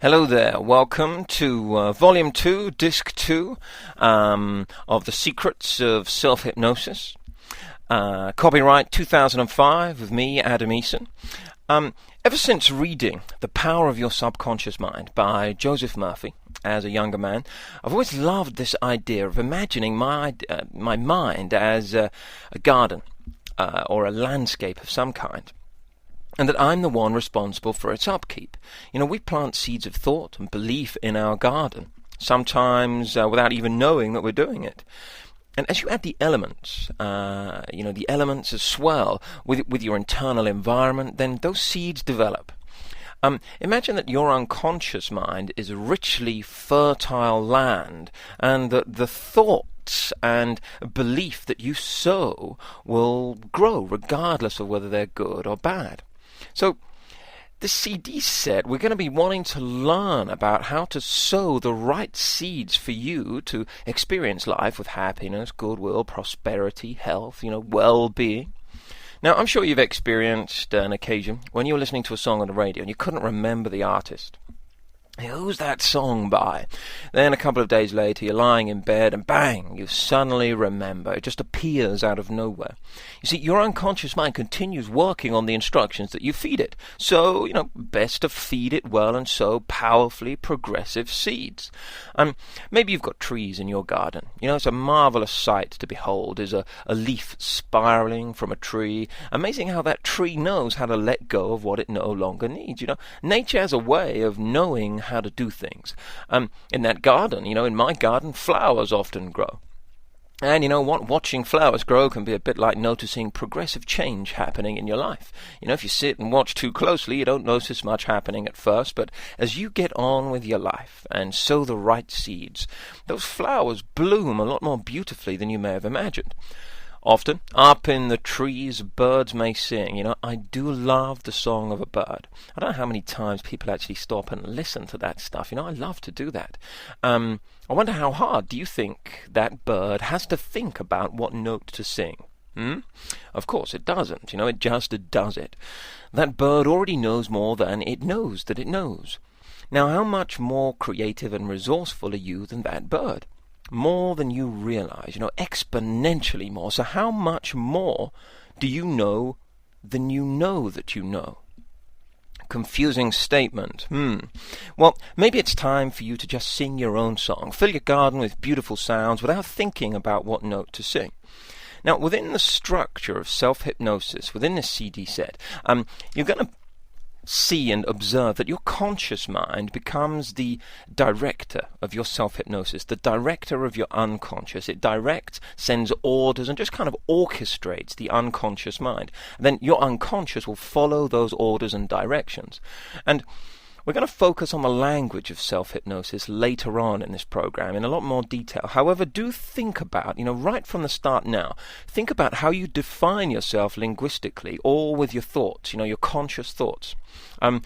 Hello there. Welcome to Volume 2, Disc 2 of The Secrets of Self-Hypnosis. Copyright 2005 with me, Adam Eason. Ever since reading The Power of Your Subconscious Mind by Joseph Murphy as a younger man, I've always loved this idea of imagining my mind as a garden or a landscape of some kind, and that I'm the one responsible for its upkeep. We plant seeds of thought and belief in our garden, sometimes without even knowing that we're doing it. And as you add the elements, the elements as swell with your internal environment, then those seeds develop. Imagine that your unconscious mind is richly fertile land, and that the thoughts and belief that you sow will grow regardless of whether they're good or bad. So, this CD set, we're going to be wanting to learn about how to sow the right seeds for you to experience life with happiness, goodwill, prosperity, health, well-being. Now, I'm sure you've experienced an occasion when you were listening to a song on the radio and you couldn't remember the artist. Who's that song by? Then a couple of days later, you're lying in bed and bang, you suddenly remember. It just appears out of nowhere. You see, your unconscious mind continues working on the instructions that you feed it. So, best to feed it well and sow powerfully progressive seeds. Maybe you've got trees in your garden. It's a marvelous sight to behold, is a leaf spiraling from a tree. Amazing how that tree knows how to let go of what it no longer needs. Nature has a way of knowing how to do things. In that garden, in my garden, flowers often grow. And watching flowers grow can be a bit like noticing progressive change happening in your life. If you sit and watch too closely, you don't notice much happening at first, but as you get on with your life and sow the right seeds, those flowers bloom a lot more beautifully than you may have imagined. Often, up in the trees, birds may sing. I do love the song of a bird. I don't know how many times people actually stop and listen to that stuff. I love to do that. I wonder how hard do you think that bird has to think about what note to sing? Of course it doesn't. It just does it. That bird already knows more than it knows that it knows. Now, how much more creative and resourceful are you than that bird? More than you realize, exponentially more. So how much more do you know than you know that you know? Confusing statement. Well, maybe it's time for you to just sing your own song. Fill your garden with beautiful sounds without thinking about what note to sing. Now, within the structure of self-hypnosis, within this CD set, you're going to see and observe that your conscious mind becomes the director of your self-hypnosis, the director of your unconscious. It directs, sends orders, and just kind of orchestrates the unconscious mind. And then your unconscious will follow those orders and directions. And we're going to focus on the language of self-hypnosis later on in this program in a lot more detail. However, do think about, right from the start now, think about how you define yourself linguistically or with your thoughts, your conscious thoughts. I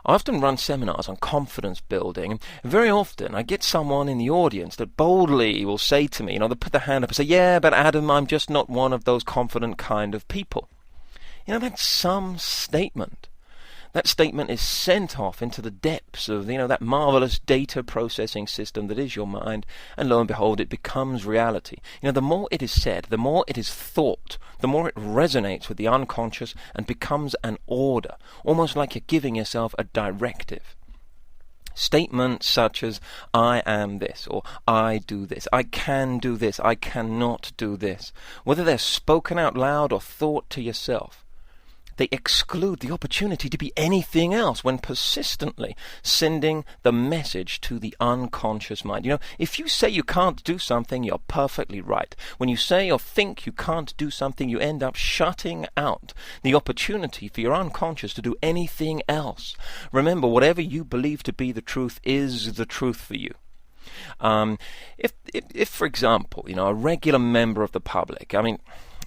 often run seminars on confidence building, and very often I get someone in the audience that boldly will say to me, they put their hand up and say, "Yeah, but Adam, I'm just not one of those confident kind of people." That's some statement. That statement is sent off into the depths of, that marvelous data processing system that is your mind, and lo and behold, it becomes reality. The more it is said, the more it is thought, the more it resonates with the unconscious and becomes an order, almost like you're giving yourself a directive. Statements such as, "I am this," or "I do this," "I can do this," "I cannot do this," whether they're spoken out loud or thought to yourself, they exclude the opportunity to be anything else when persistently sending the message to the unconscious mind. If you say you can't do something, you're perfectly right. When you say or think you can't do something, you end up shutting out the opportunity for your unconscious to do anything else. Remember, whatever you believe to be the truth is the truth for you. If, for example, a regular member of the public,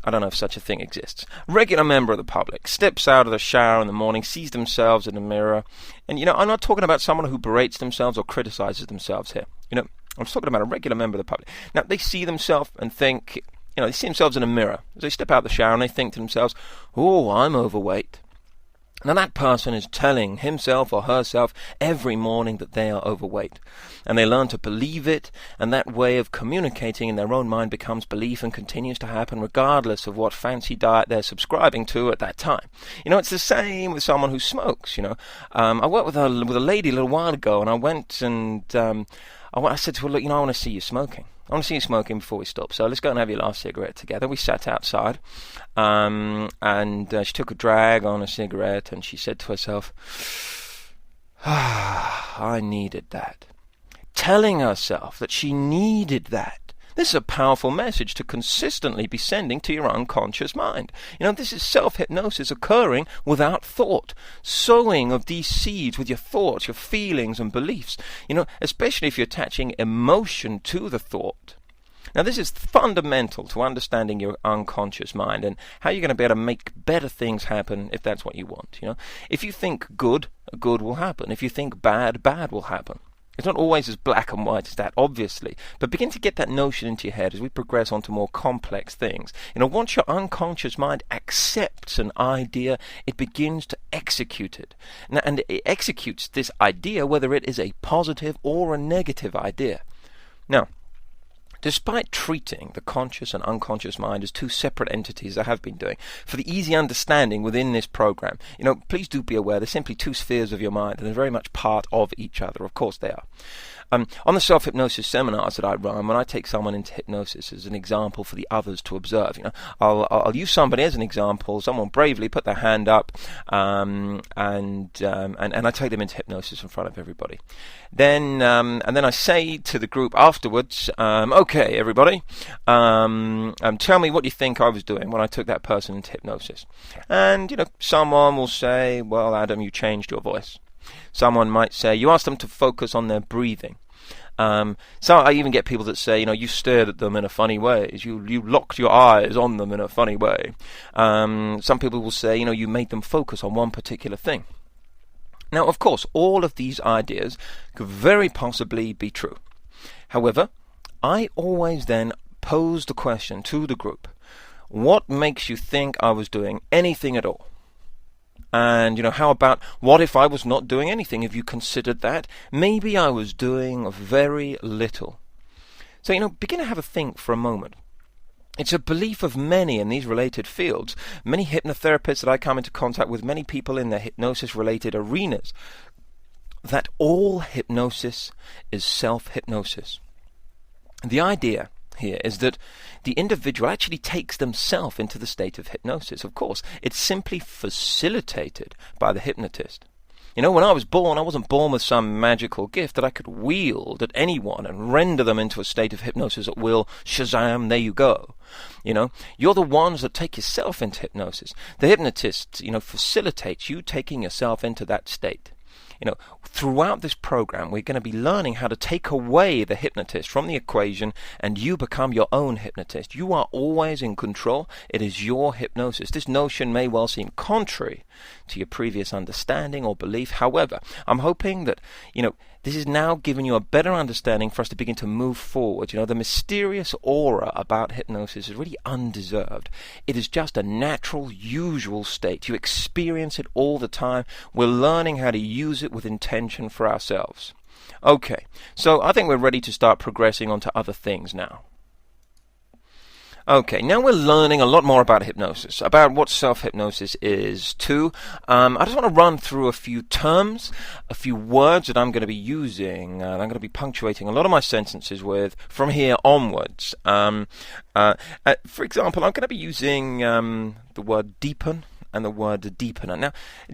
I don't know if such a thing exists. A regular member of the public steps out of the shower in the morning, sees themselves in the mirror, and I'm not talking about someone who berates themselves or criticizes themselves here. I'm just talking about a regular member of the public. Now, they see themselves and think, they see themselves in a mirror. As they step out of the shower and they think to themselves, "Oh, I'm overweight." Now that person is telling himself or herself every morning that they are overweight. And they learn to believe it, and that way of communicating in their own mind becomes belief and continues to happen regardless of what fancy diet they're subscribing to at that time. It's the same with someone who smokes, I worked with a lady a little while ago, and I went and I said to her, look, I want to see you smoking. I want to see you smoking before we stop. So let's go and have your last cigarette together. We sat outside, and she took a drag on a cigarette, and she said to herself, I needed that. Telling herself that she needed that. This is a powerful message to consistently be sending to your unconscious mind. This is self-hypnosis occurring without thought. Sowing of these seeds with your thoughts, your feelings and beliefs. Especially if you're attaching emotion to the thought. Now, this is fundamental to understanding your unconscious mind and how you're going to be able to make better things happen if that's what you want. If you think good, good will happen. If you think bad, bad will happen. It's not always as black and white as that, obviously, but begin to get that notion into your head as we progress on to more complex things. Once your unconscious mind accepts an idea, it begins to execute it. And it executes this idea whether it is a positive or a negative idea. Now, despite treating the conscious and unconscious mind as two separate entities, I have been doing, for the easy understanding within this program, please do be aware they're simply two spheres of your mind, and they're very much part of each other. Of course they are. On the self-hypnosis seminars that I run, when I take someone into hypnosis as an example for the others to observe, I'll use somebody as an example. Someone bravely put their hand up, and I take them into hypnosis in front of everybody. Then I say to the group afterwards, okay, everybody, tell me what you think I was doing when I took that person into hypnosis. And someone will say, well, Adam, you changed your voice. Someone might say, you asked them to focus on their breathing. So I even get people that say, you stared at them in a funny way. You locked your eyes on them in a funny way. Some people will say, you made them focus on one particular thing. Now, of course, all of these ideas could very possibly be true. However, I always then pose the question to the group, what makes you think I was doing anything at all? And, how about, what if I was not doing anything? Have you considered that? Maybe I was doing very little. So, begin to have a think for a moment. It's a belief of many in these related fields, many hypnotherapists that I come into contact with, many people in the hypnosis-related arenas, that all hypnosis is self-hypnosis. The idea here is that the individual actually takes themselves into the state of hypnosis. Of course, it's simply facilitated by the hypnotist. When I was born, I wasn't born with some magical gift that I could wield at anyone and render them into a state of hypnosis at will. Shazam, there you go. You're the ones that take yourself into hypnosis. The hypnotist, facilitates you taking yourself into that state. Throughout this program, we're going to be learning how to take away the hypnotist from the equation, and you become your own hypnotist. You are always in control. It is your hypnosis. This notion may well seem contrary to your previous understanding or belief. However, I'm hoping that, this is now giving you a better understanding for us to begin to move forward. The mysterious aura about hypnosis is really undeserved. It is just a natural, usual state. You experience it all the time. We're learning how to use it with intention for ourselves. Okay, so I think we're ready to start progressing on to other things now. Okay, now we're learning a lot more about hypnosis, about what self-hypnosis is too. I just want to run through a few terms, a few words that I'm going to be using, I'm going to be punctuating a lot of my sentences with from here onwards. For example, I'm going to be using the word deepen and the word deepener. Now,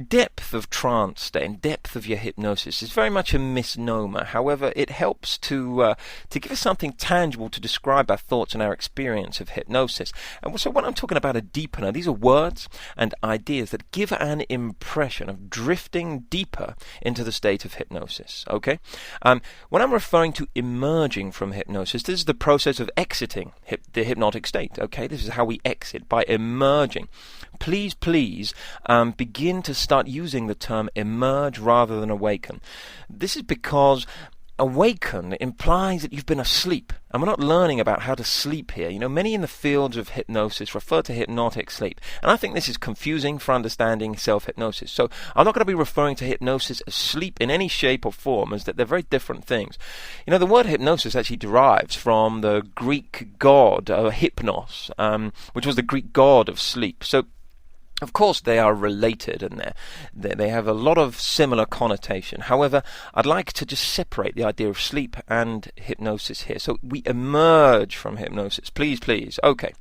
depth of trance state and depth of your hypnosis is very much a misnomer. However, it helps to give us something tangible to describe our thoughts and our experience of hypnosis. And so when I'm talking about a deepener, these are words and ideas that give an impression of drifting deeper into the state of hypnosis. Okay? When I'm referring to emerging from hypnosis, this is the process of exiting the hypnotic state. Okay? This is how we exit, by emerging. Please begin to start using the term emerge rather than awaken. This is because awaken implies that you've been asleep. And we're not learning about how to sleep here. Many in the fields of hypnosis refer to hypnotic sleep. And I think this is confusing for understanding self-hypnosis. So I'm not going to be referring to hypnosis as sleep in any shape or form, as that they're very different things. The word hypnosis actually derives from the Greek god Hypnos, which was the Greek god of sleep. So of course, they are related, and they have a lot of similar connotation. However, I'd like to just separate the idea of sleep and hypnosis here. So we emerge from hypnosis. Please. Okay.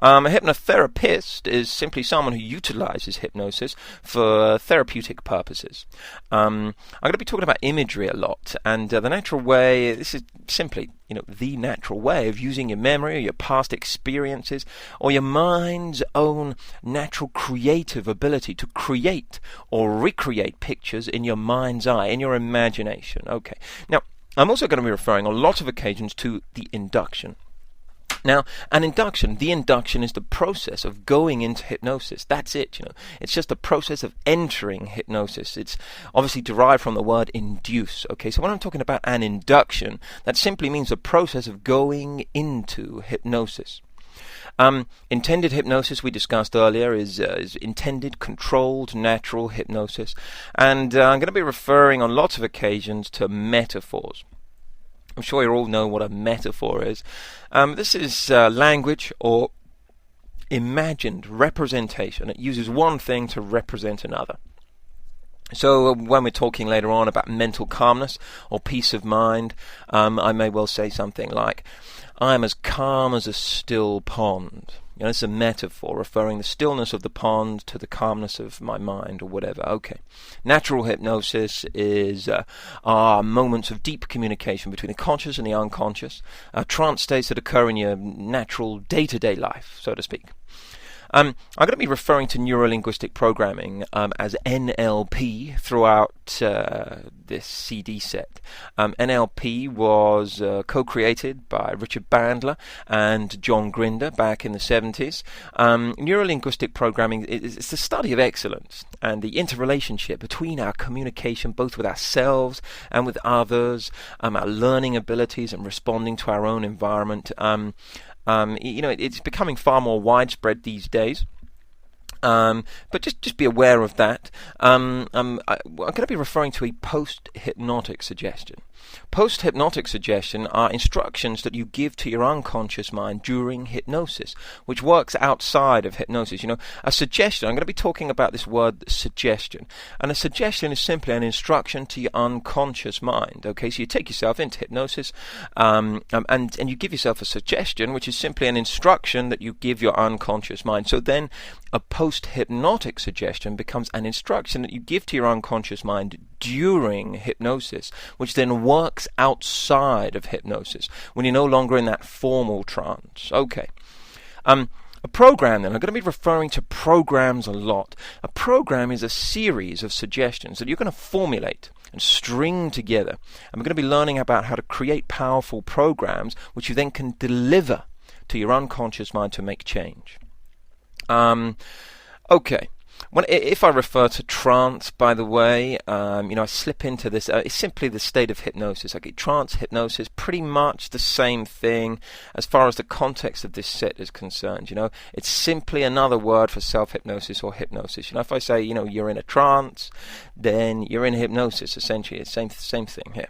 A hypnotherapist is simply someone who utilizes hypnosis for therapeutic purposes. I'm going to be talking about imagery a lot, and the natural way, this is simply the natural way of using your memory or your past experiences or your mind's own natural creative ability to create or recreate pictures in your mind's eye, in your imagination. Okay. Now, I'm also going to be referring on a lot of occasions to the induction. Now, the induction is the process of going into hypnosis. That's it, It's just a process of entering hypnosis. It's obviously derived from the word induce, okay? So when I'm talking about an induction, that simply means the process of going into hypnosis. Intended hypnosis, we discussed earlier, is intended, controlled, natural hypnosis. And I'm going to be referring on lots of occasions to metaphors. I'm sure you all know what a metaphor is. This is language or imagined representation. It uses one thing to represent another. So when we're talking later on about mental calmness or peace of mind, I may well say something like, I am as calm as a still pond. It's a metaphor referring the stillness of the pond to the calmness of my mind or whatever. Okay. Natural hypnosis is moments of deep communication between the conscious and the unconscious, trance states that occur in your natural day-to-day life, so to speak. I'm going to be referring to neuro-linguistic programming as NLP throughout this CD set. NLP was co-created by Richard Bandler and John Grinder back in the 70s. Neuro-linguistic programming is the study of excellence and the interrelationship between our communication, both with ourselves and with others, our learning abilities and responding to our own environment. It's becoming far more widespread these days. But just be aware of that. I'm going to be referring to a post-hypnotic suggestion. Post-hypnotic suggestion are instructions that you give to your unconscious mind during hypnosis, which works outside of hypnosis. A suggestion, I'm going to be talking about this word suggestion. And a suggestion is simply an instruction to your unconscious mind. Okay, so you take yourself into hypnosis and you give yourself a suggestion, which is simply an instruction that you give your unconscious mind. So then a post-hypnotic suggestion becomes an instruction that you give to your unconscious mind during hypnosis, which then works outside of hypnosis, when you're no longer in that formal trance. Okay. A program, then, I'm going to be referring to programs a lot. A program is a series of suggestions that you're going to formulate and string together. And we're going to be learning about how to create powerful programs, which you then can deliver to your unconscious mind to make change. Okay. If I refer to trance, by the way, I slip into this. It's simply the state of hypnosis. Okay, trance, hypnosis, pretty much the same thing as far as the context of this set is concerned. It's simply another word for self-hypnosis or hypnosis. If I say, you're in a trance, then you're in hypnosis. Essentially, it's same thing here.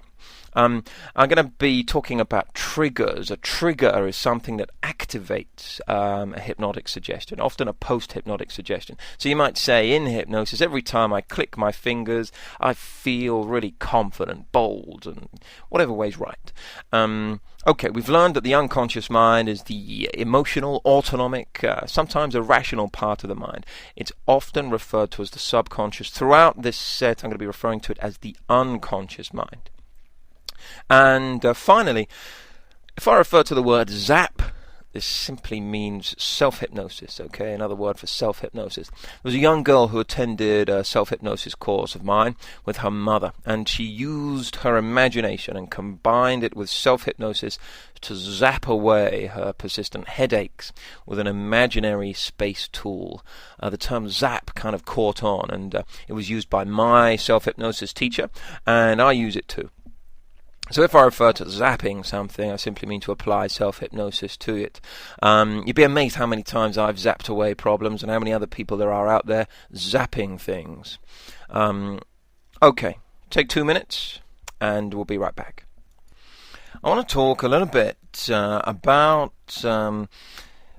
I'm going to be talking about triggers. A trigger is something that activates a hypnotic suggestion, often a post-hypnotic suggestion. So you might say in hypnosis, every time I click my fingers, I feel really confident, bold, and whatever way's right. Okay, we've learned that the unconscious mind is the emotional, autonomic, sometimes irrational part of the mind. It's often referred to as the subconscious. Throughout this set, I'm going to be referring to it as the unconscious mind. And finally, if I refer to the word zap, this simply means self-hypnosis, okay? Another word for self-hypnosis. There was a young girl who attended a self-hypnosis course of mine with her mother, and she used her imagination and combined it with self-hypnosis to zap away her persistent headaches with an imaginary space tool. The term zap kind of caught on, and it was used by my self-hypnosis teacher, and I use it too. So if I refer to zapping something, I simply mean to apply self-hypnosis to it. You'd be amazed how many times I've zapped away problems and how many other people there are out there zapping things. Okay, take 2 minutes and we'll be right back. I want to talk a little bit about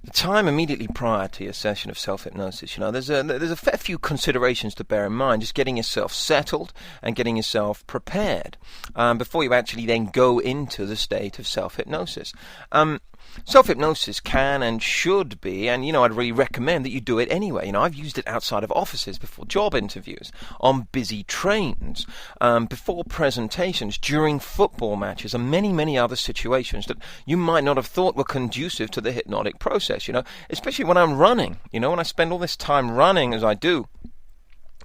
the time immediately prior to your session of self-hypnosis. There's a fair few considerations to bear in mind, just getting yourself settled and getting yourself prepared before you actually then go into the state of self-hypnosis. Self-hypnosis can and should be, and I'd really recommend that you do it anyway. I've used it outside of offices, before job interviews, on busy trains, before presentations, during football matches, and many, many other situations that you might not have thought were conducive to the hypnotic process, especially when I'm running, when I spend all this time running as I do,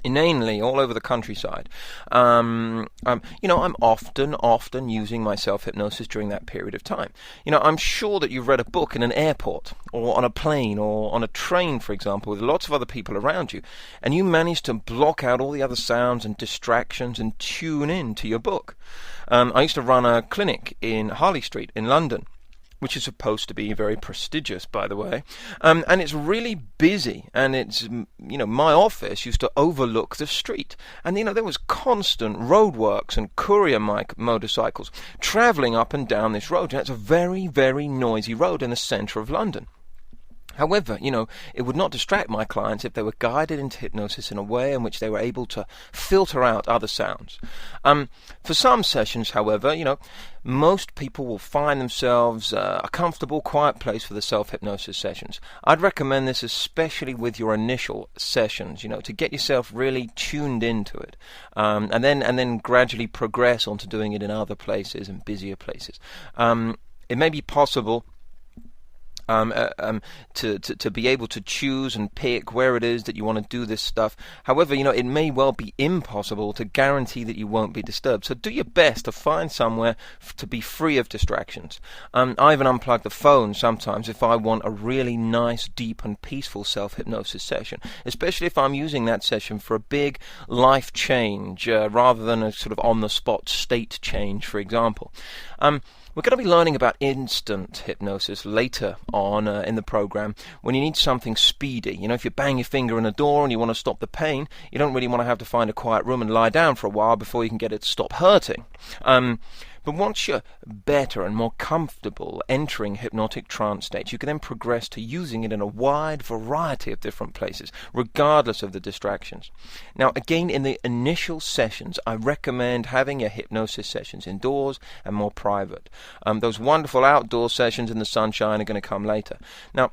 inanely all over the countryside. I'm often using my self-hypnosis during that period of time. I'm sure that you've read a book in an airport or on a plane or on a train, for example, with lots of other people around you, and you manage to block out all the other sounds and distractions and tune in to your book. I used to run a clinic in Harley Street in London, which is supposed to be very prestigious, by the way, and it's really busy, and it's, my office used to overlook the street, and, there was constant roadworks and courier motorcycles travelling up and down this road, and it's a very, very noisy road in the centre of London. However, it would not distract my clients if they were guided into hypnosis in a way in which they were able to filter out other sounds. For some sessions, however, most people will find themselves a comfortable, quiet place for the self-hypnosis sessions. I'd recommend this especially with your initial sessions, to get yourself really tuned into it, and then gradually progress onto doing it in other places and busier places. It may be possible to be able to choose and pick where it is that you want to do this stuff. However, it may well be impossible to guarantee that you won't be disturbed. So do your best to find somewhere to be free of distractions. I even unplug the phone sometimes if I want a really nice, deep and peaceful self-hypnosis session, especially if I'm using that session for a big life change rather than a sort of on-the-spot state change, for example. We're going to be learning about instant hypnosis later on in the program, when you need something speedy. If you bang your finger on a door and you want to stop the pain, you don't really want to have to find a quiet room and lie down for a while before you can get it to stop hurting. But once you're better and more comfortable entering hypnotic trance states, you can then progress to using it in a wide variety of different places, regardless of the distractions. Now, again, in the initial sessions, I recommend having your hypnosis sessions indoors and more private. Those wonderful outdoor sessions in the sunshine are going to come later. Now,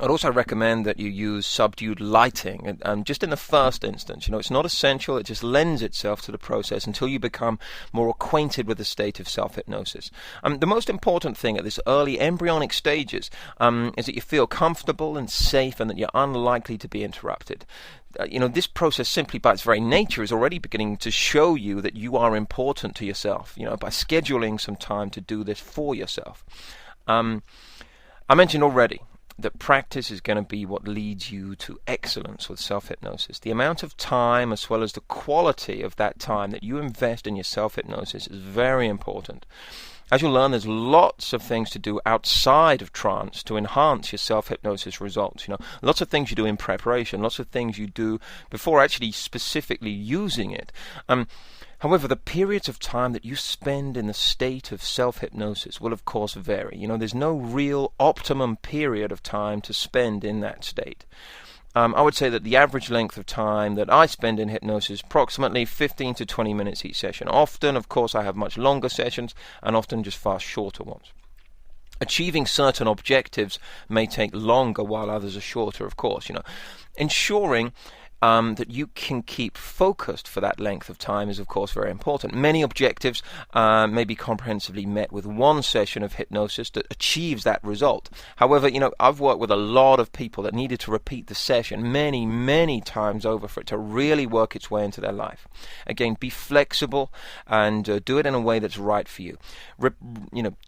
I'd also recommend that you use subdued lighting, just in the first instance. It's not essential, it just lends itself to the process until you become more acquainted with the state of self-hypnosis. The most important thing at this early embryonic stages is that you feel comfortable and safe and that you're unlikely to be interrupted. This process simply by its very nature is already beginning to show you that you are important to yourself, by scheduling some time to do this for yourself. I mentioned already that practice is going to be what leads you to excellence with self-hypnosis. The amount of time as well as the quality of that time that you invest in your self-hypnosis is very important. As you'll learn, there's lots of things to do outside of trance to enhance your self-hypnosis results. Lots of things you do in preparation, lots of things you do before actually specifically using it. However, the periods of time that you spend in the state of self-hypnosis will of course vary. There's no real optimum period of time to spend in that state. I would say that the average length of time that I spend in hypnosis is approximately 15 to 20 minutes each session. Often, of course, I have much longer sessions and often just far shorter ones. Achieving certain objectives may take longer while others are shorter, of course. Ensuring that you can keep focused for that length of time is of course very important. Many objectives may be comprehensively met with one session of hypnosis that achieves that result. However, I've worked with a lot of people that needed to repeat the session many, many times over for it to really work its way into their life. Again, be flexible and do it in a way that's right for you.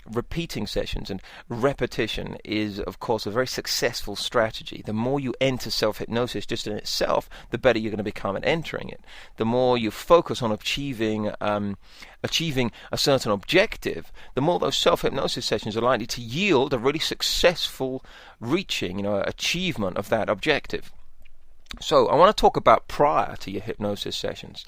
Repeating sessions and repetition is of course a very successful strategy. The more you enter self-hypnosis just in itself, the better you're going to become at entering it. The more you focus on achieving a certain objective, the more those self-hypnosis sessions are likely to yield a really successful reaching, achievement of that objective. So I want to talk about prior to your hypnosis sessions.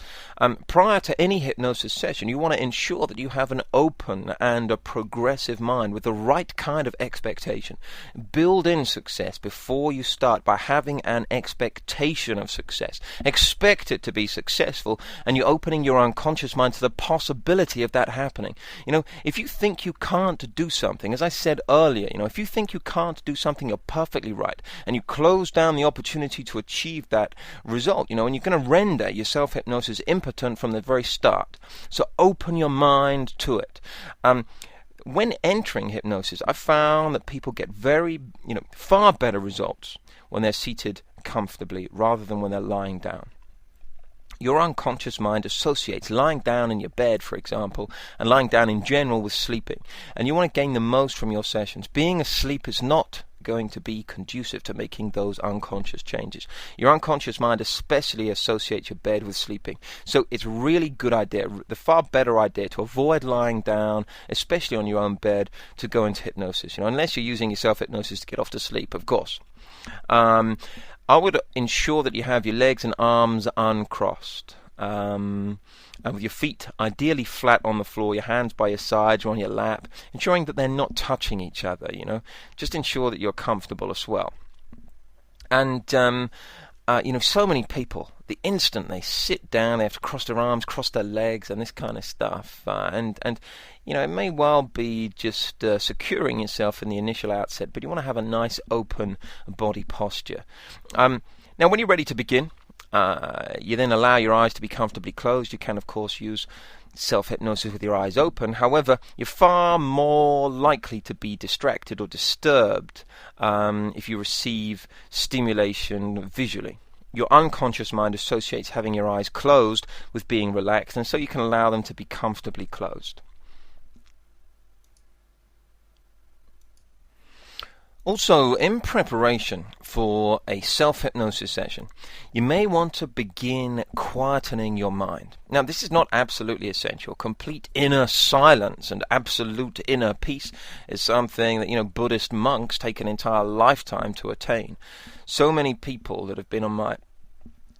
Prior to any hypnosis session, you want to ensure that you have an open and a progressive mind with the right kind of expectation. Build in success before you start by having an expectation of success. Expect it to be successful, and you're opening your unconscious mind to the possibility of that happening. If you think you can't do something, as I said earlier, if you think you can't do something, you're perfectly right, and you close down the opportunity to achieve that result, and you're going to render your self-hypnosis impotent from the very start. So open your mind to it. When entering hypnosis, I found that people get far better results when they're seated comfortably rather than when they're lying down. Your unconscious mind associates lying down in your bed, for example, and lying down in general with sleeping. And you want to gain the most from your sessions. Being asleep is not going to be conducive to making those unconscious changes. Your unconscious mind especially associates your bed with sleeping. So it's really good idea, the far better idea, to avoid lying down, especially on your own bed, to go into hypnosis. Unless you're using your self-hypnosis to get off to sleep, of course. I would ensure that you have your legs and arms uncrossed, and with your feet ideally flat on the floor, your hands by your sides or on your lap, ensuring that they're not touching each other. Just ensure that you're comfortable as well. And so many people, the instant they sit down, they have to cross their arms, cross their legs, and this kind of stuff. And it may well be just securing yourself in the initial outset, but you want to have a nice open body posture. Now, when you're ready to begin, you then allow your eyes to be comfortably closed. You can, of course, use self-hypnosis with your eyes open. However, you're far more likely to be distracted or disturbed if you receive stimulation visually. Your unconscious mind associates having your eyes closed with being relaxed, and so you can allow them to be comfortably closed. Also, in preparation for a self-hypnosis session, you may want to begin quietening your mind. Now, this is not absolutely essential. Complete inner silence and absolute inner peace is something that, Buddhist monks take an entire lifetime to attain. So many people that have been on my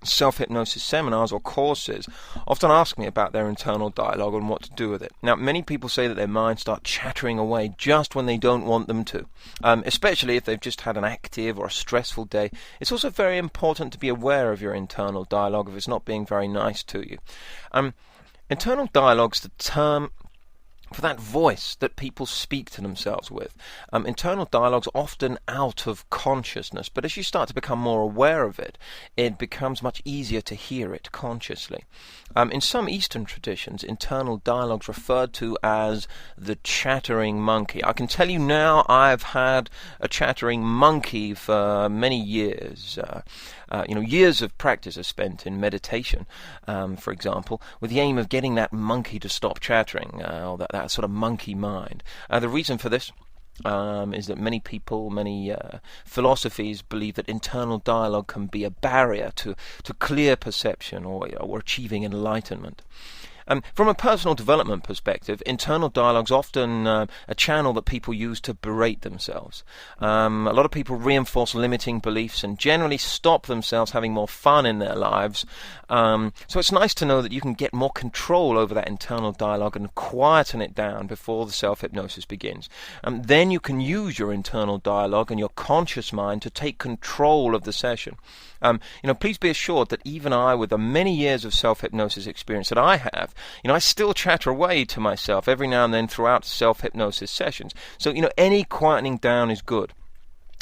self-hypnosis seminars or courses often ask me about their internal dialogue and what to do with it. Now, many people say that their minds start chattering away just when they don't want them to, especially if they've just had an active or a stressful day. It's also very important to be aware of your internal dialogue if it's not being very nice to you. Internal dialogue's the term for that voice that people speak to themselves with. Internal dialogue's often out of consciousness, but as you start to become more aware of it, it becomes much easier to hear it consciously. In some Eastern traditions, internal dialogue's referred to as the chattering monkey. I can tell you now, I've had a chattering monkey for many years. Years of practice are spent in meditation, for example, with the aim of getting that monkey to stop chattering, or that sort of monkey mind. The reason for this is that many people, many philosophies believe that internal dialogue can be a barrier to clear perception or achieving enlightenment. From a personal development perspective, internal dialogue's often a channel that people use to berate themselves. A lot of people reinforce limiting beliefs and generally stop themselves having more fun in their lives. So it's nice to know that you can get more control over that internal dialogue and quieten it down before the self-hypnosis begins. Then you can use your internal dialogue and your conscious mind to take control of the session. Please be assured that even I, with the many years of self-hypnosis experience that I have, I still chatter away to myself every now and then throughout self-hypnosis sessions. So, any quietening down is good.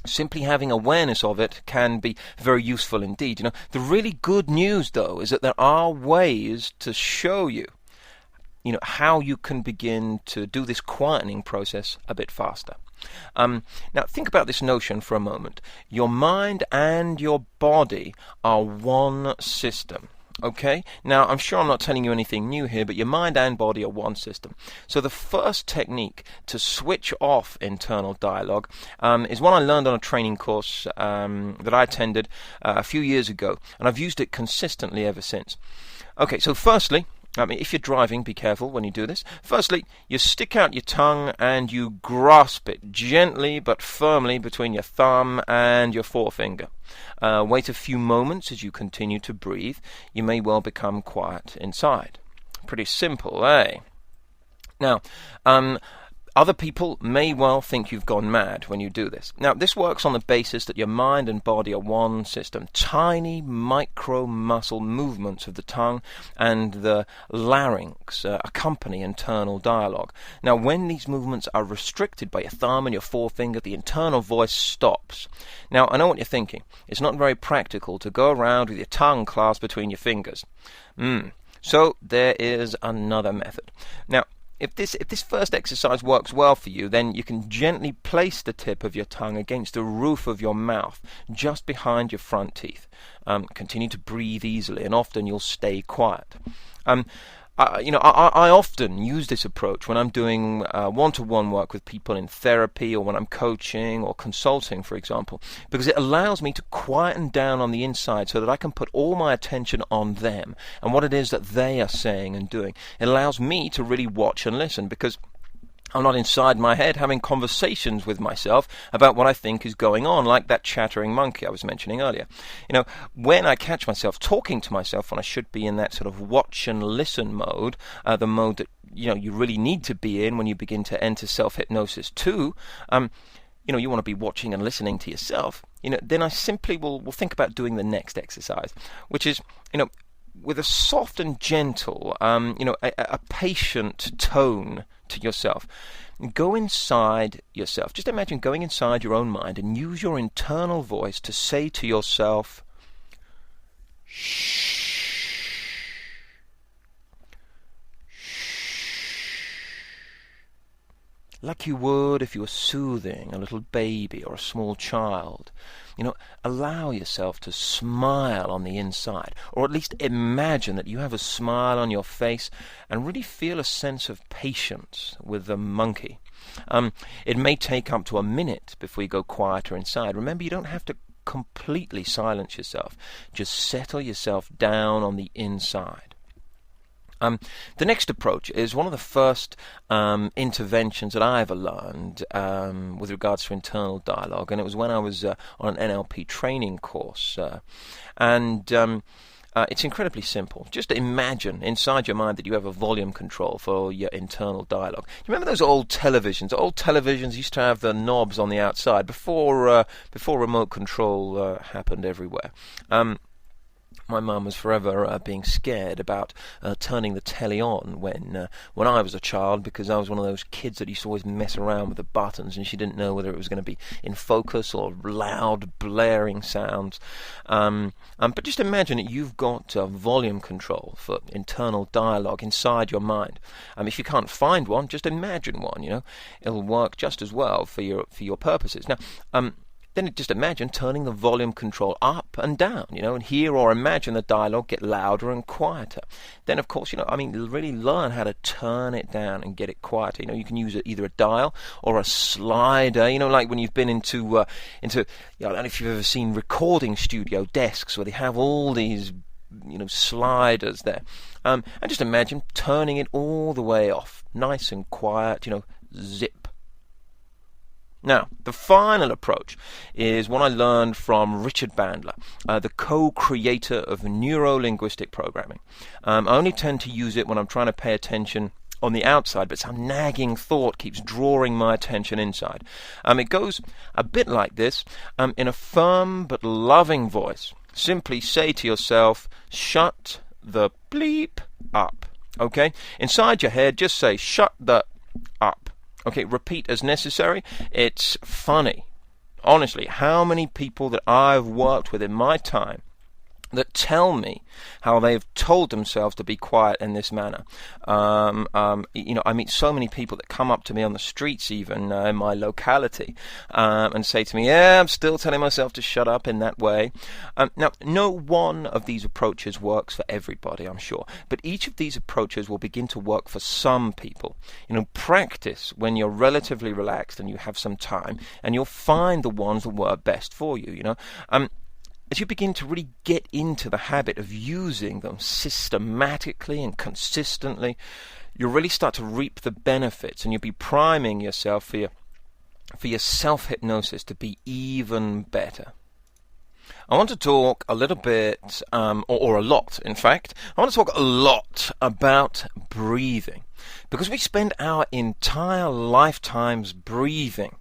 Simply having awareness of it can be very useful indeed. The really good news, though, is that there are ways to show you, how you can begin to do this quietening process a bit faster. Now, think about this notion for a moment. Your mind and your body are one system. Okay, now I'm sure I'm not telling you anything new here, but your mind and body are one system. So the first technique to switch off internal dialogue is one I learned on a training course that I attended a few years ago, and I've used it consistently ever since. Okay, so firstly, if you're driving, be careful when you do this. Firstly, you stick out your tongue and you grasp it gently but firmly between your thumb and your forefinger. Wait a few moments as you continue to breathe. You may well become quiet inside. Pretty simple, eh? Now, other people may well think you've gone mad when you do this. Now, this works on the basis that your mind and body are one system. Tiny micro muscle movements of the tongue and the larynx accompany internal dialogue. Now, when these movements are restricted by your thumb and your forefinger, the internal voice stops. Now, I know what you're thinking. It's not very practical to go around with your tongue clasped between your fingers. So, there is another method. Now, if this first exercise works well for you, then you can gently place the tip of your tongue against the roof of your mouth, just behind your front teeth. Continue to breathe easily, and often you'll stay quiet. I often use this approach when I'm doing one-to-one work with people in therapy, or when I'm coaching or consulting, for example, because it allows me to quieten down on the inside so that I can put all my attention on them and what it is that they are saying and doing. It allows me to really watch and listen, because I'm not inside my head having conversations with myself about what I think is going on, like that chattering monkey I was mentioning earlier. When I catch myself talking to myself when I should be in that sort of watch and listen mode, the mode that you really need to be in when you begin to enter self-hypnosis too, you want to be watching and listening to yourself, then I simply will think about doing the next exercise, which is, with a soft and gentle, a patient tone to yourself. Go inside yourself. Just imagine going inside your own mind and use your internal voice to say to yourself, shh, like you would if you were soothing a little baby or a small child. Allow yourself to smile on the inside, or at least imagine that you have a smile on your face, and really feel a sense of patience with the monkey. It may take up to a minute before you go quieter inside. Remember, you don't have to completely silence yourself. Just settle yourself down on the inside. The next approach is one of the first interventions that I ever learned with regards to internal dialogue, and it was when I was on an NLP training course. It's incredibly simple. Just imagine inside your mind that you have a volume control for your internal dialogue. You remember those old televisions? Old televisions used to have the knobs on the outside before remote control happened everywhere. My mum was forever being scared about turning the telly on when I was a child, because I was one of those kids that used to always mess around with the buttons, and she didn't know whether it was going to be in focus or loud, blaring sounds. But just imagine that you've got volume control for internal dialogue inside your mind. If you can't find one, just imagine one. It'll work just as well for your purposes. Now, then just imagine turning the volume control up and down, and hear or imagine the dialogue get louder and quieter. Then, of course, really learn how to turn it down and get it quieter. You can use either a dial or a slider, like when you've been into I don't know if you've ever seen recording studio desks where they have all these, sliders there. And just imagine turning it all the way off, nice and quiet, zip. Now, the final approach is one I learned from Richard Bandler, the co-creator of neuro-linguistic programming. I only tend to use it when I'm trying to pay attention on the outside, but some nagging thought keeps drawing my attention inside. It goes a bit like this. In a firm but loving voice, simply say to yourself, shut the bleep up. Okay? Inside your head, just say, shut the up. Okay, repeat as necessary. It's funny. Honestly, how many people that I've worked with in my time that tell me how they've told themselves to be quiet in this manner. I meet so many people that come up to me on the streets, even in my locality, and say to me, "Yeah, I'm still telling myself to shut up in that way." Now, no one of these approaches works for everybody, I'm sure, but each of these approaches will begin to work for some people. Practice when you're relatively relaxed and you have some time, and you'll find the ones that work best for you. As you begin to really get into the habit of using them systematically and consistently, you'll really start to reap the benefits, and you'll be priming yourself for your self-hypnosis to be even better. I want to talk a little bit, or a lot, in fact. I want to talk a lot about breathing, because we spend our entire lifetimes breathing.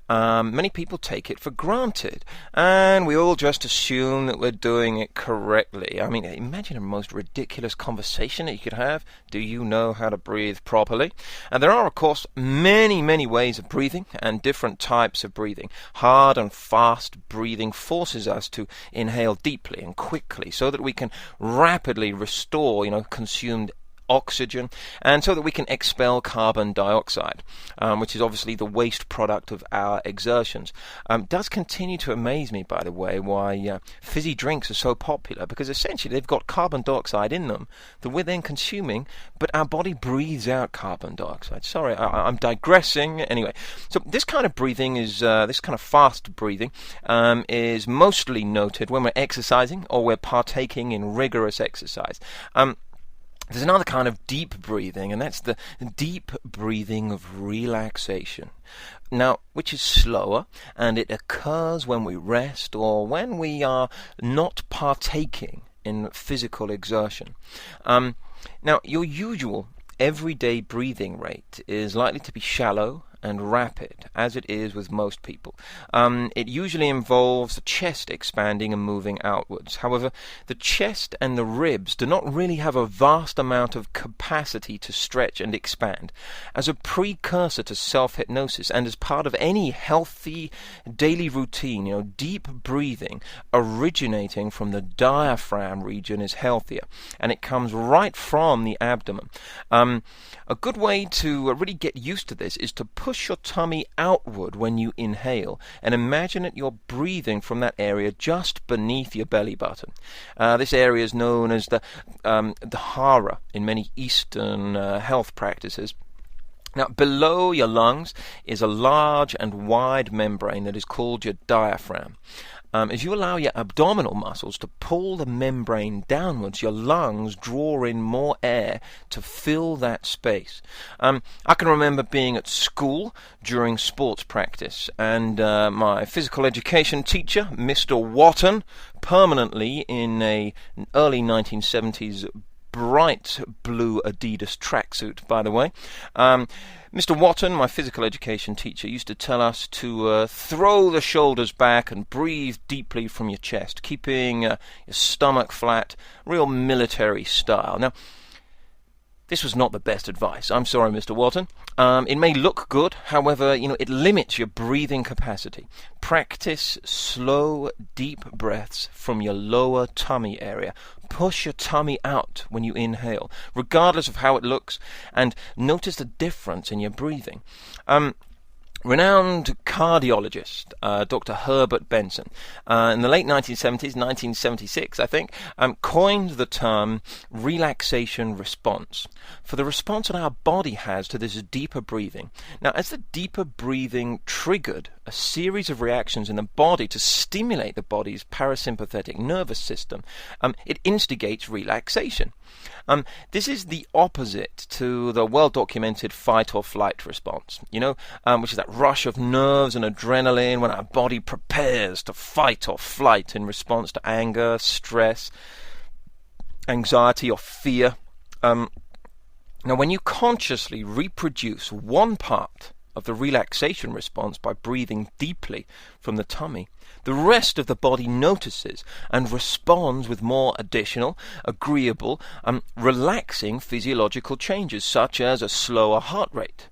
Many people take it for granted, and we all just assume that we're doing it correctly. I mean, imagine a most ridiculous conversation that you could have. Do you know how to breathe properly? And there are, of course, many, many ways of breathing and different types of breathing. Hard and fast breathing forces us to inhale deeply and quickly so that we can rapidly restore, consumed oxygen, and so that we can expel carbon dioxide, which is obviously the waste product of our exertions. Does continue to amaze me, by the way, why fizzy drinks are so popular, because essentially they've got carbon dioxide in them that we're then consuming, but our body breathes out carbon dioxide. Sorry, I'm digressing. Anyway, so this kind of breathing is, this kind of fast breathing is mostly noted when we're exercising or we're partaking in rigorous exercise. There's another kind of deep breathing, and that's the deep breathing of relaxation. Now, which is slower, and it occurs when we rest or when we are not partaking in physical exertion. Now, your usual everyday breathing rate is likely to be shallow and rapid, as it is with most people. It usually involves the chest expanding and moving outwards. However, the chest and the ribs do not really have a vast amount of capacity to stretch and expand. As a precursor to self-hypnosis and as part of any healthy daily routine, deep breathing originating from the diaphragm region is healthier, and it comes right from the abdomen. A good way to really get used to this is to push your tummy outward when you inhale, and imagine that you're breathing from that area just beneath your belly button. This area is known as the hara in many Eastern health practices. Now, below your lungs is a large and wide membrane that is called your diaphragm. As you allow your abdominal muscles to pull the membrane downwards, your lungs draw in more air to fill that space. I can remember being at school during sports practice, and my physical education teacher, Mr. Watton, permanently in an early 1970s bright blue Adidas tracksuit, by the way. Mr. Watton, my physical education teacher, used to tell us to throw the shoulders back and breathe deeply from your chest, keeping your stomach flat, real military style. Now, this was not the best advice. I'm sorry, Mr. Watton. It may look good, however, it limits your breathing capacity. Practice slow, deep breaths from your lower tummy area. Push your tummy out when you inhale, regardless of how it looks, and notice the difference in your breathing. Renowned cardiologist, Dr. Herbert Benson, in the late 1970s, 1976, I think, coined the term relaxation response for the response that our body has to this deeper breathing. Now, as the deeper breathing triggered a series of reactions in the body to stimulate the body's parasympathetic nervous system, it instigates relaxation. This is the opposite to the well-documented fight or flight response, which is that rush of nerves and adrenaline when our body prepares to fight or flight in response to anger, stress, anxiety, or fear. Now, when you consciously reproduce one part of the relaxation response by breathing deeply from the tummy, the rest of the body notices and responds with more additional, agreeable, relaxing physiological changes, such as a slower heart rate,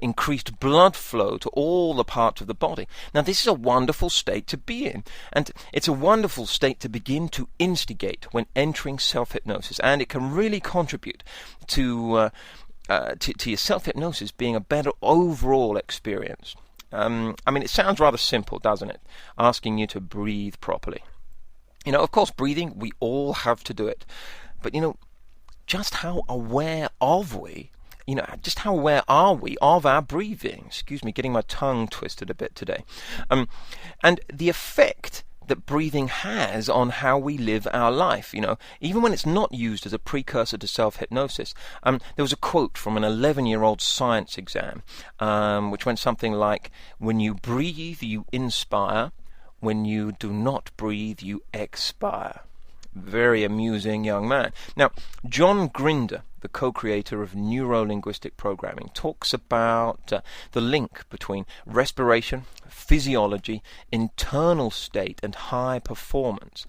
increased blood flow to all the parts of the body. Now, this is a wonderful state to be in, and it's a wonderful state to begin to instigate when entering self-hypnosis, and it can really contribute to your self-hypnosis being a better overall experience. It sounds rather simple, doesn't it? Asking you to breathe properly. Of course, breathing, we all have to do it. But, just how aware of we, just how aware are we of our breathing? Excuse me, getting my tongue twisted a bit today. And the effect that breathing has on how we live our life, even when it's not used as a precursor to self-hypnosis. There was a quote from an 11-year-old science exam, which went something like, "When you breathe, you inspire. When you do not breathe, you expire." Very amusing young man. Now, John Grinder, the co-creator of Neuro-Linguistic Programming, talks about the link between respiration, physiology, internal state, and high performance.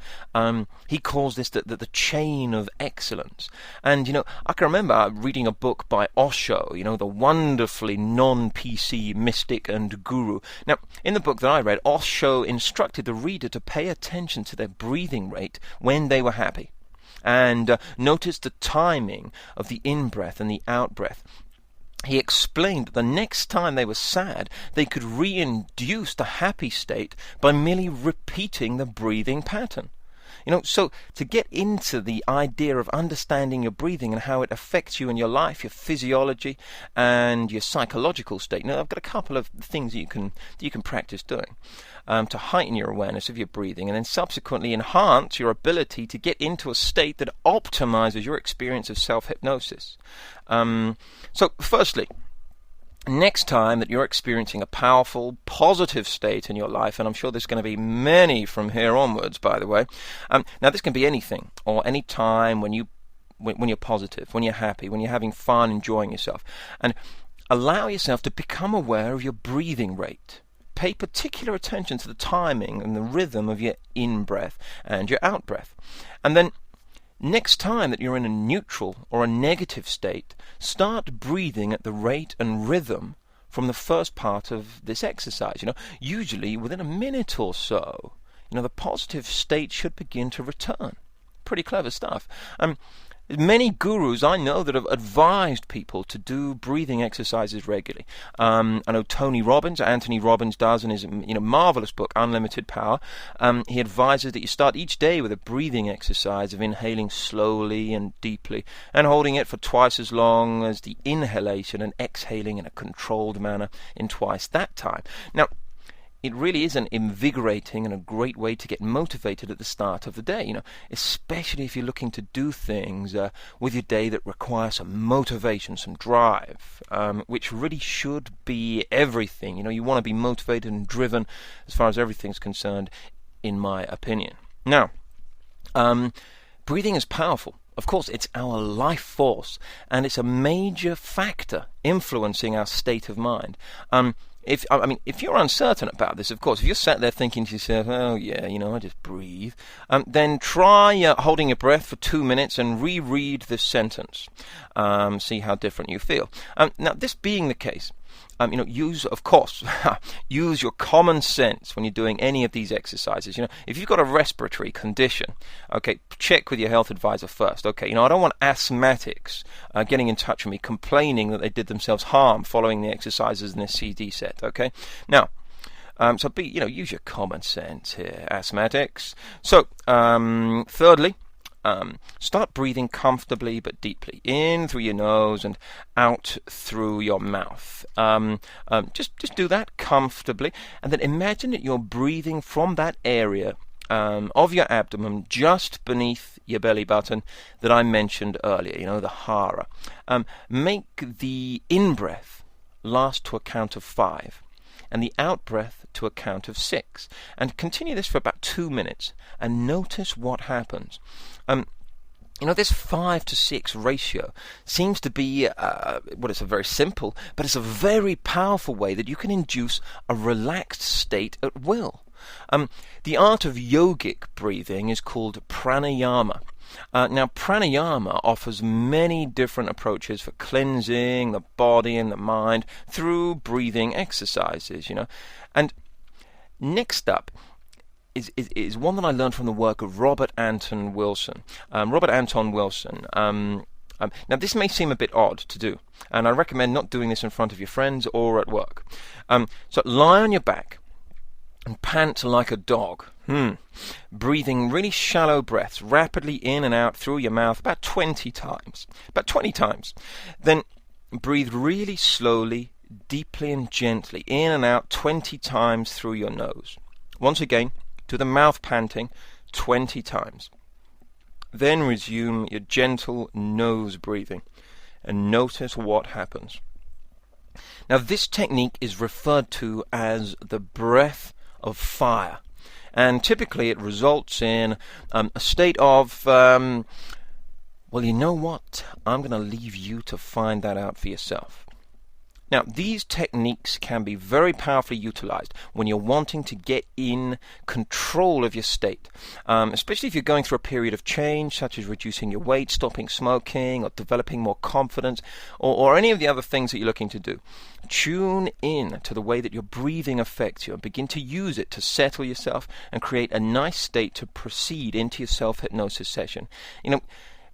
He calls this the chain of excellence. And, I can remember reading a book by Osho, the wonderfully non-PC mystic and guru. Now, in the book that I read, Osho instructed the reader to pay attention to their breathing rate when they were happy, and notice the timing of the in-breath and the out-breath. He explained that the next time they were sad, they could reinduce the happy state by merely repeating the breathing pattern. So to get into the idea of understanding your breathing and how it affects you in your life, your physiology, and your psychological state, I've got a couple of things that you can practice doing to heighten your awareness of your breathing, and then subsequently enhance your ability to get into a state that optimizes your experience of self-hypnosis. So firstly, next time that you're experiencing a powerful, positive state in your life, and I'm sure there's going to be many from here onwards, by the way. Now, this can be anything, or any time when you're positive, when you're happy, when you're having fun, enjoying yourself. And allow yourself to become aware of your breathing rate. Pay particular attention to the timing and the rhythm of your in-breath and your out-breath. And then, next time that you're in a neutral or a negative state, start breathing at the rate and rhythm from the first part of this exercise. Usually within a minute or so, the positive state should begin to return. Pretty clever stuff. Many gurus I know that have advised people to do breathing exercises regularly. I know Anthony Robbins does in his marvelous book, Unlimited Power. He advises that you start each day with a breathing exercise of inhaling slowly and deeply and holding it for twice as long as the inhalation and exhaling in a controlled manner in twice that time. Now, it really is an invigorating and a great way to get motivated at the start of the day, especially if you're looking to do things with your day that require some motivation, some drive, which really should be everything. You want to be motivated and driven as far as everything's concerned, in my opinion. Now, breathing is powerful. Of course, it's our life force, and it's a major factor influencing our state of mind. If you're uncertain about this, of course, if you're sat there thinking to yourself, oh yeah, I just breathe, then try holding your breath for 2 minutes and reread this sentence. See how different you feel. Now, this being the case, use your common sense when you're doing any of these exercises. If you've got a respiratory condition, okay, check with your health advisor first. Okay, I don't want asthmatics getting in touch with me complaining that they did themselves harm following the exercises in this CD set. Okay, now, use your common sense here, asthmatics. So, thirdly, start breathing comfortably but deeply, in through your nose and out through your mouth. Just do that comfortably, and then imagine that you're breathing from that area of your abdomen just beneath your belly button that I mentioned earlier, the hara. Make the in-breath last to a count of 5 and the out-breath to a count of 6, and continue this for about 2 minutes and notice what happens. This 5 to 6 ratio seems to be, it's a very simple, but it's a very powerful way that you can induce a relaxed state at will. The art of yogic breathing is called pranayama, Now, pranayama offers many different approaches for cleansing the body and the mind through breathing exercises, And next up is one that I learned from the work of Robert Anton Wilson. Now, this may seem a bit odd to do, and I recommend not doing this in front of your friends or at work. So lie on your back and pant like a dog. Breathing really shallow breaths, rapidly in and out through your mouth about 20 times. Then breathe really slowly, deeply and gently, in and out 20 times through your nose. Once again, do the mouth panting 20 times. Then resume your gentle nose breathing and notice what happens. Now, this technique is referred to as the breath of fire, and typically it results in a state of, well, you know what? I'm going to leave you to find that out for yourself. Now, these techniques can be very powerfully utilized when you're wanting to get in control of your state, especially if you're going through a period of change, such as reducing your weight, stopping smoking, or developing more confidence, or any of the other things that you're looking to do. Tune in to the way that your breathing affects you and begin to use it to settle yourself and create a nice state to proceed into your self-hypnosis session.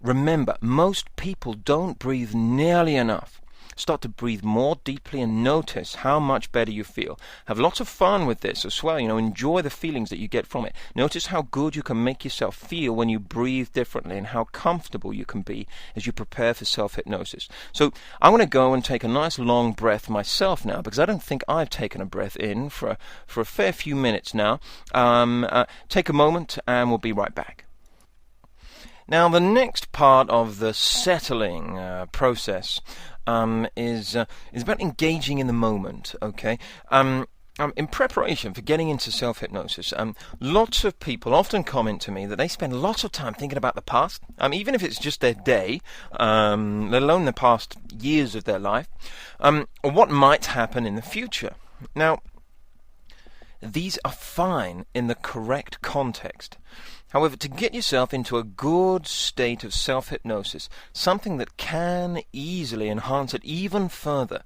Remember, most people don't breathe nearly enough. Start to breathe more deeply and notice how much better you feel. Have lots of fun with this as well. Enjoy the feelings that you get from it. Notice how good you can make yourself feel when you breathe differently and how comfortable you can be as you prepare for self-hypnosis. So I'm going to go and take a nice long breath myself now, because I don't think I've taken a breath in for a fair few minutes now. Take a moment and we'll be right back. Now, the next part of the settling process is about engaging in the moment, okay? In preparation for getting into self-hypnosis, lots of people often comment to me that they spend lots of time thinking about the past, even if it's just their day, let alone the past years of their life, or what might happen in the future. Now, these are fine in the correct context. However, to get yourself into a good state of self-hypnosis, something that can easily enhance it even further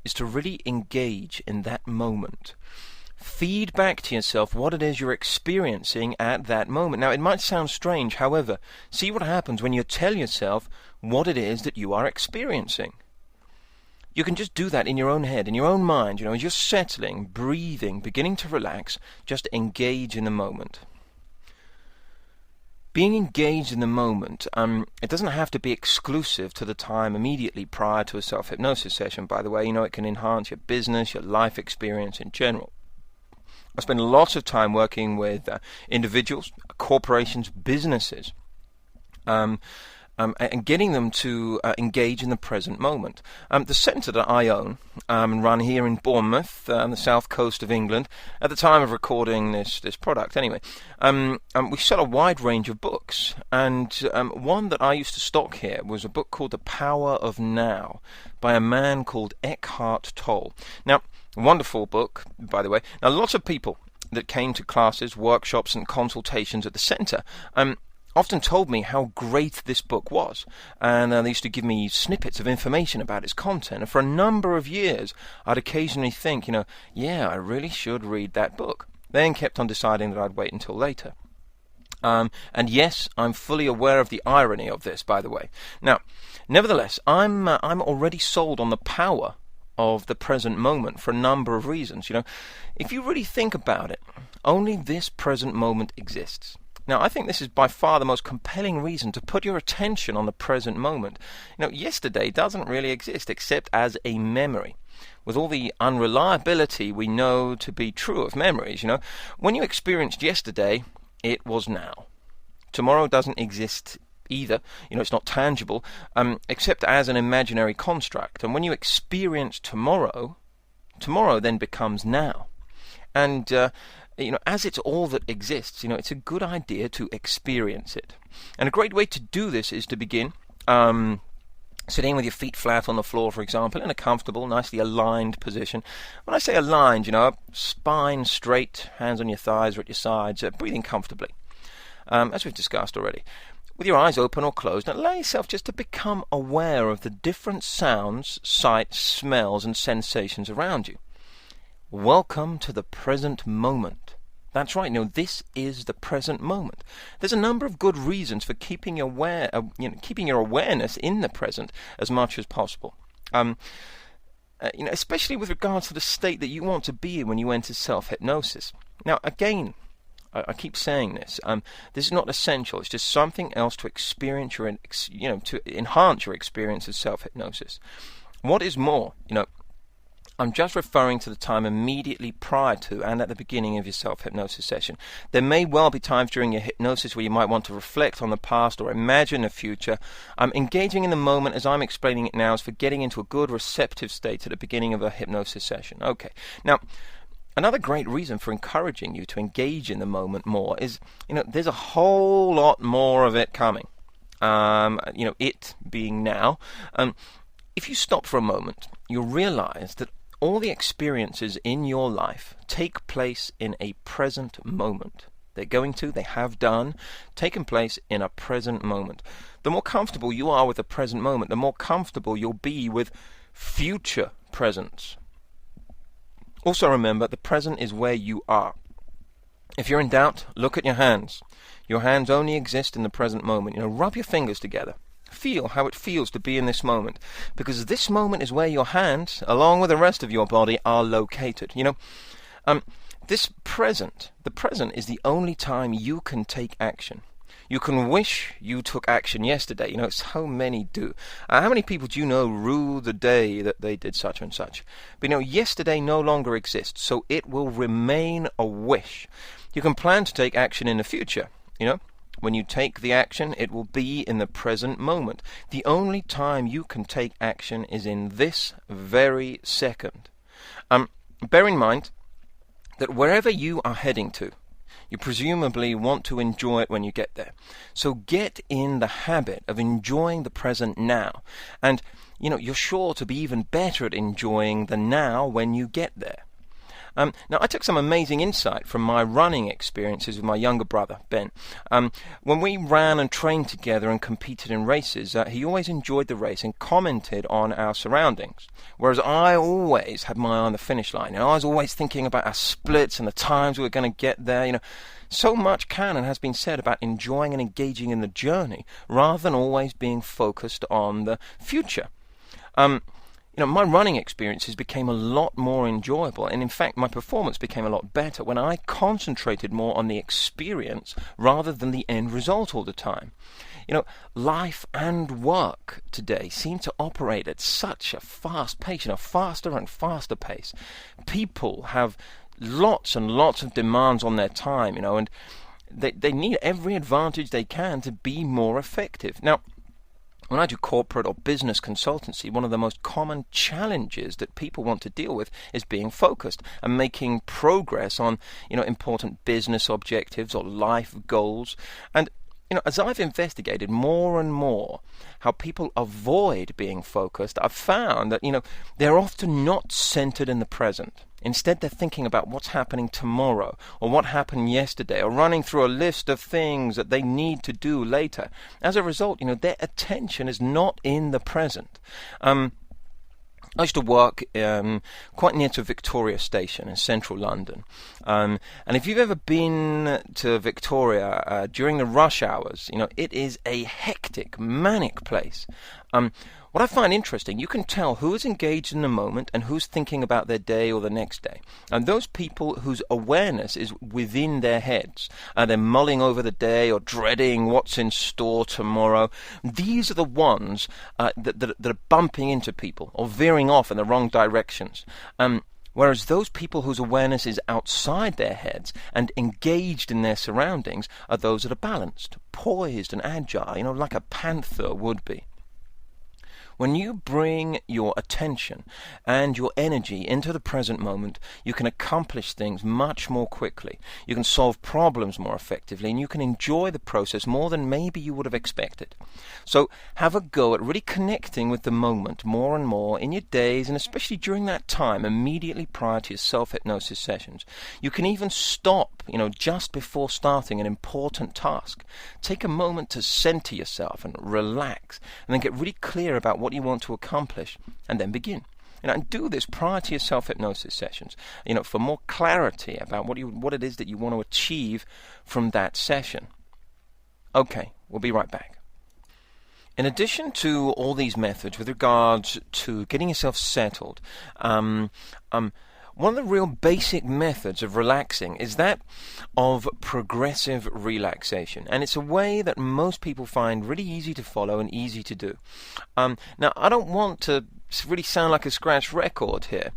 is to really engage in that moment. Feed back to yourself what it is you're experiencing at that moment. Now, it might sound strange, however, see what happens when you tell yourself what it is that you are experiencing. You can just do that in your own head, in your own mind, as you're settling, breathing, beginning to relax, just engage in the moment. Being engaged in the moment, it doesn't have to be exclusive to the time immediately prior to a self-hypnosis session, by the way. It can enhance your business, your life experience in general. I spend lots of time working with individuals, corporations, businesses, and getting them to engage in the present moment. The centre that I own and run here in Bournemouth, on the south coast of England, at the time of recording this product anyway, we sell a wide range of books, and one that I used to stock here was a book called The Power of Now by a man called Eckhart Tolle. Now, wonderful book, by the way. Now, lots of people that came to classes, workshops and consultations at the centre often told me how great this book was, and they used to give me snippets of information about its content, and for a number of years I'd occasionally think, yeah, I really should read that book. Then kept on deciding that I'd wait until later. And yes, I'm fully aware of the irony of this, by the way. Now, nevertheless, I'm already sold on the power of the present moment for a number of reasons. If you really think about it, only this present moment exists. Now, I think this is by far the most compelling reason to put your attention on the present moment. Yesterday doesn't really exist except as a memory. With all the unreliability we know to be true of memories, when you experienced yesterday, it was now. Tomorrow doesn't exist either. It's not tangible, except as an imaginary construct. And when you experience tomorrow, tomorrow then becomes now. And as it's all that exists, it's a good idea to experience it. And a great way to do this is to begin sitting with your feet flat on the floor, for example, in a comfortable, nicely aligned position. When I say aligned, spine straight, hands on your thighs or at your sides, breathing comfortably, as we've discussed already. with your eyes open or closed, and allow yourself just to become aware of the different sounds, sights, smells, and sensations around you. Welcome to the present moment. That's right. This is the present moment. There's a number of good reasons for keeping your awareness in the present as much as possible. Especially with regards to the state that you want to be in when you enter self-hypnosis. Now, again, I keep saying this. This is not essential. It's just something else to experience to enhance your experience of self-hypnosis. What is more, I'm just referring to the time immediately prior to and at the beginning of your self-hypnosis session. There may well be times during your hypnosis where you might want to reflect on the past or imagine the future. Engaging in the moment as I'm explaining it now is for getting into a good receptive state at the beginning of a hypnosis session. Okay. Now, another great reason for encouraging you to engage in the moment more is, there's a whole lot more of it coming. It being now. If you stop for a moment, you'll realize that all the experiences in your life take place in a present moment. They have done, taken place in a present moment. The more comfortable you are with the present moment, the more comfortable you'll be with future presents. Also remember, the present is where you are. If you're in doubt, look at your hands. Your hands only exist in the present moment. Rub your fingers together. Feel how it feels to be in this moment, because this moment is where your hands, along with the rest of your body, are located. The present is the only time you can take action. You can wish you took action yesterday. So many do. How many people do you know rue the day that they did such and such? But yesterday no longer exists, so it will remain a wish. You can plan to take action in the future, When you take the action, it will be in the present moment. The only time you can take action is in this very second. Bear in mind that wherever you are heading to, you presumably want to enjoy it when you get there. So get in the habit of enjoying the present now. And, you're sure to be even better at enjoying the now when you get there. Now, I took some amazing insight from my running experiences with my younger brother, Ben. When we ran and trained together and competed in races, he always enjoyed the race and commented on our surroundings, whereas I always had my eye on the finish line. I was always thinking about our splits and the times we were going to get there. So much can and has been said about enjoying and engaging in the journey rather than always being focused on the future. My running experiences became a lot more enjoyable, and in fact my performance became a lot better when I concentrated more on the experience rather than the end result all the time. Life and work today seem to operate at such a fast pace, faster and faster pace. People have lots and lots of demands on their time, and they need every advantage they can to be more effective. Now, when I do corporate or business consultancy, one of the most common challenges that people want to deal with is being focused and making progress on, important business objectives or life goals. And, as I've investigated more and more how people avoid being focused, I've found that, they're often not centered in the present. Instead, they're thinking about what's happening tomorrow, or what happened yesterday, or running through a list of things that they need to do later. As a result, their attention is not in the present. I used to work quite near to Victoria Station in central London. And if you've ever been to Victoria during the rush hours, it is a hectic, manic place. What I find interesting, you can tell who is engaged in the moment and who's thinking about their day or the next day. And those people whose awareness is within their heads, they're mulling over the day or dreading what's in store tomorrow, these are the ones that are bumping into people or veering off in the wrong directions. Whereas those people whose awareness is outside their heads and engaged in their surroundings are those that are balanced, poised and agile, like a panther would be. When you bring your attention and your energy into the present moment, you can accomplish things much more quickly. You can solve problems more effectively, and you can enjoy the process more than maybe you would have expected. So have a go at really connecting with the moment more and more in your days, and especially during that time immediately prior to your self-hypnosis sessions. You can even stop, just before starting an important task. Take a moment to center yourself and relax, and then get really clear about what you want to accomplish, and then begin. And do this prior to your self-hypnosis sessions, for more clarity about what it is that you want to achieve from that session. Okay, we'll be right back. In addition to all these methods with regards to getting yourself settled, one of the real basic methods of relaxing is that of progressive relaxation. And it's a way that most people find really easy to follow and easy to do. Now, I don't want to really sound like a scratch record here.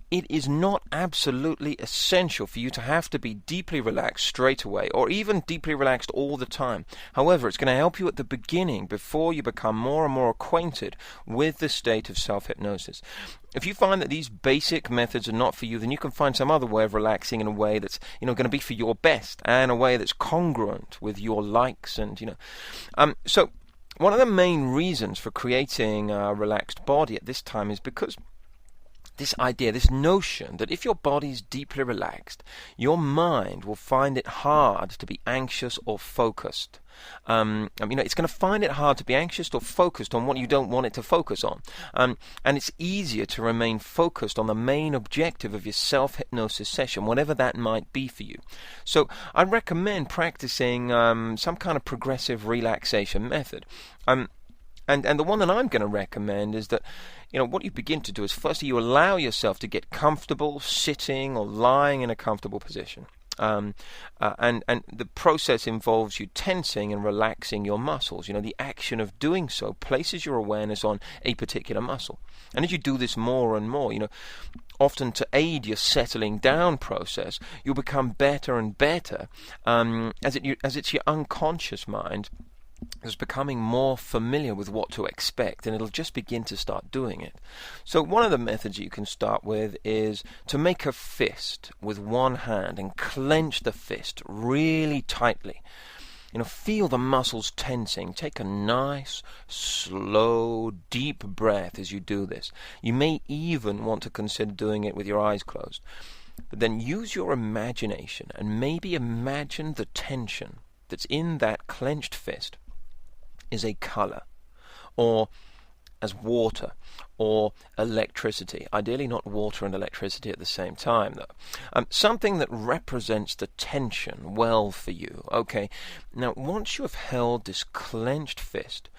It is not absolutely essential for you to have to be deeply relaxed straight away, or even deeply relaxed all the time. However, it's going to help you at the beginning before you become more and more acquainted with the state of self-hypnosis. If you find that these basic methods are not for you, then you can find some other way of relaxing in a way that's going to be for your best, and a way that's congruent with your likes and So one of the main reasons for creating a relaxed body at this time is because this idea, this notion that if your body is deeply relaxed, your mind will find it hard to be anxious or focused. It's going to find it hard to be anxious or focused on what you don't want it to focus on. And it's easier to remain focused on the main objective of your self-hypnosis session, whatever that might be for you. So I recommend practicing some kind of progressive relaxation method. And the one that I'm going to recommend is that, what you begin to do is firstly you allow yourself to get comfortable sitting or lying in a comfortable position. And the process involves you tensing and relaxing your muscles. The action of doing so places your awareness on a particular muscle. And as you do this more and more, often to aid your settling down process, you'll become better and better as it's your unconscious mind is becoming more familiar with what to expect, and it'll just begin to start doing it. So one of the methods you can start with is to make a fist with one hand and clench the fist really tightly. Feel the muscles tensing. Take a nice, slow, deep breath as you do this. You may even want to consider doing it with your eyes closed. But then use your imagination and maybe imagine the tension that's in that clenched fist is a color, or as water, or electricity. Ideally not water and electricity at the same time, though. Something that represents the tension well for you. Okay, now once you have held this clenched fist,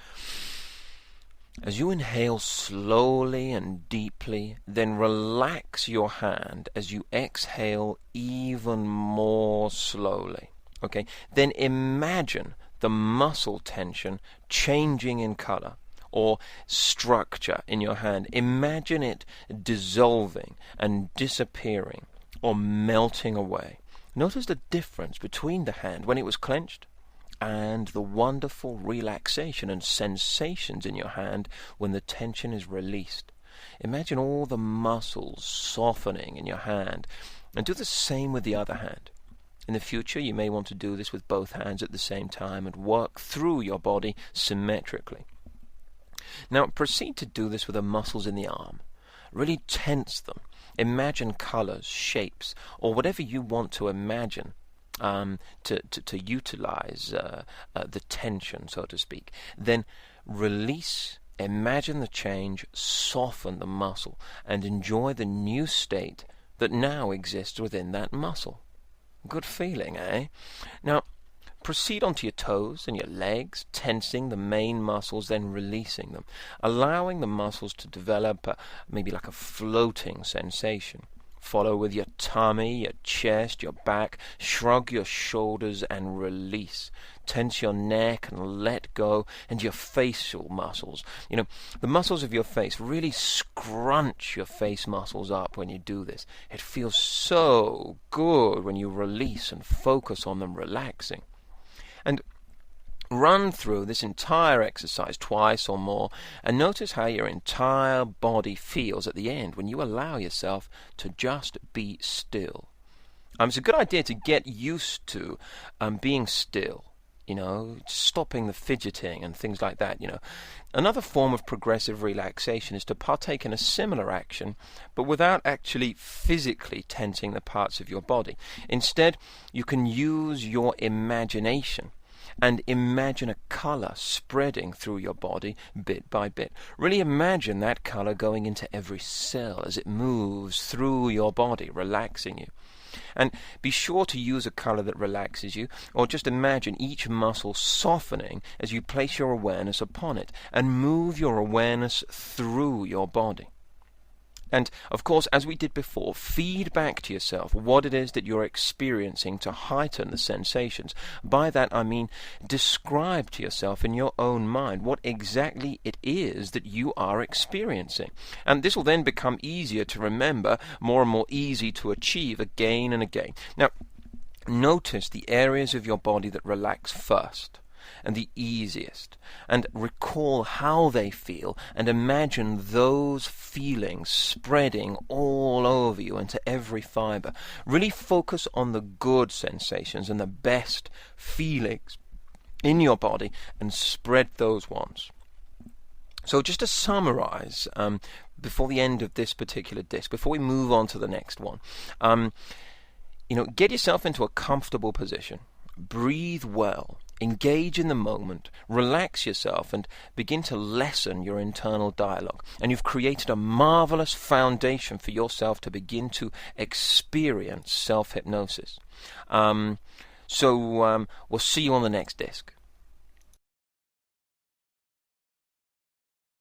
as you inhale slowly and deeply, then relax your hand as you exhale even more slowly. Okay, then imagine the muscle tension changing in color or structure in your hand. Imagine it dissolving and disappearing or melting away. Notice the difference between the hand when it was clenched and the wonderful relaxation and sensations in your hand when the tension is released. Imagine all the muscles softening in your hand, and do the same with the other hand. In the future, you may want to do this with both hands at the same time and work through your body symmetrically. Now, proceed to do this with the muscles in the arm. Really tense them. Imagine colors, shapes, or whatever you want to imagine to utilize the tension, so to speak. Then release, imagine the change, soften the muscle, and enjoy the new state that now exists within that muscle. Good feeling, eh? Now, proceed onto your toes and your legs, tensing the main muscles, then releasing them, allowing the muscles to develop maybe like a floating sensation. Follow with your tummy, your chest, your back. Shrug your shoulders and release. Tense your neck and let go, and your facial muscles. The muscles of your face, really scrunch your face muscles up when you do this. It feels so good when you release and focus on them relaxing. And Run through this entire exercise twice or more and notice how your entire body feels at the end when you allow yourself to just be still. It's a good idea to get used to being still, stopping the fidgeting and things like that, Another form of progressive relaxation is to partake in a similar action, but without actually physically tensing the parts of your body. Instead, you can use your imagination and imagine a color spreading through your body bit by bit. Really imagine that color going into every cell as it moves through your body, relaxing you. And be sure to use a color that relaxes you, or just imagine each muscle softening as you place your awareness upon it, and move your awareness through your body. And, of course, as we did before, feed back to yourself what it is that you're experiencing to heighten the sensations. By that I mean describe to yourself in your own mind what exactly it is that you are experiencing. And this will then become easier to remember, more and more easy to achieve again and again. Now, notice the areas of your body that relax first and the easiest, and recall how they feel, and imagine those feelings spreading all over you into every fiber. Really focus on the good sensations and the best feelings in your body and spread those ones. So just to summarize, before the end of this particular disc, before we move on to the next one, get yourself into a comfortable position, breathe well, engage in the moment, relax yourself, and begin to lessen your internal dialogue. And you've created a marvelous foundation for yourself to begin to experience self-hypnosis. So we'll see you on the next disc.